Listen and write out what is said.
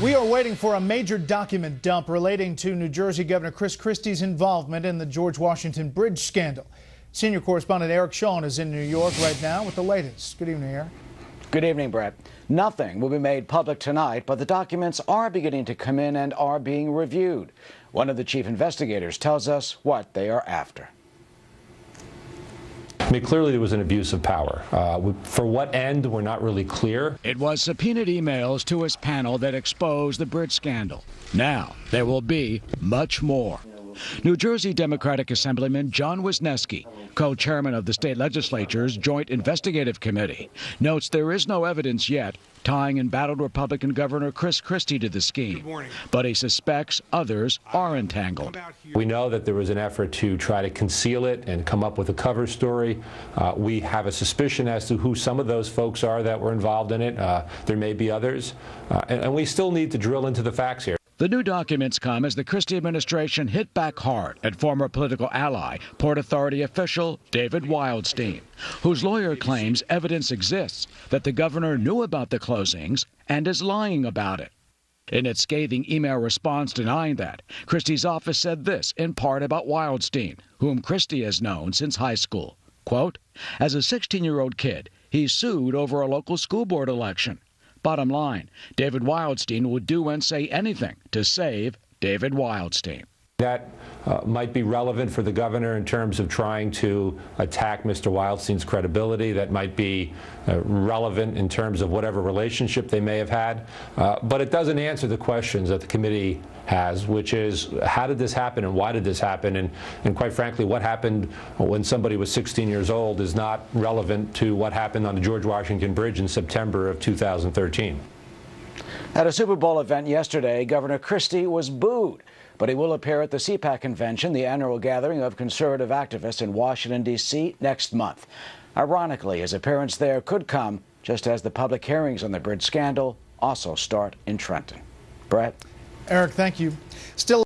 We are waiting for a major document dump relating to New Jersey Governor Christie's involvement in the George Washington Bridge scandal. Senior correspondent Eric Shawn is in New York right now with the latest. Good evening, Eric. Good evening, Brett. Nothing will be made public tonight, but the documents are beginning to come in and are being reviewed. One of the chief investigators tells us what they are after. I mean, clearly there was an abuse of power. For what end, we're not really clear. It was subpoenaed emails to his panel that exposed the bridge scandal. Now, there will be much more. New Jersey Democratic Assemblyman John Wisniewski, co-chairman of the state legislature's Joint Investigative Committee, notes there is no evidence yet tying embattled Republican Governor Christie to the scheme, but he suspects others are entangled. We know that there was an effort to try to conceal it and come up with a cover story. We have a suspicion as to who some of those folks are that were involved in it. There may be others, and we still need to drill into the facts here. The new documents come as the Christie administration hit back hard at former political ally, Port Authority official David Wildstein, whose lawyer claims evidence exists that the governor knew about the closings and is lying about it. In its scathing email response denying that, Christie's office said this in part about Wildstein, whom Christie has known since high school. Quote, as a 16-year-old kid, he sued over a local school board election. Bottom line, David Wildstein would do and say anything to save David Wildstein. That might be relevant for the governor in terms of trying to attack Mr. Wildstein's credibility. That might be relevant in terms of whatever relationship they may have had. But it doesn't answer the questions that the committee has, which is how did this happen and why did this happen? And quite frankly, what happened when somebody was 16 years old is not relevant to what happened on the George Washington Bridge in September of 2013. At a Super Bowl event yesterday, Governor Christie was booed, but he will appear at the CPAC convention, the annual gathering of conservative activists in Washington, D.C., next month. Ironically, his appearance there could come just as the public hearings on the bridge scandal also start in Trenton. Brett? Eric, thank you. Still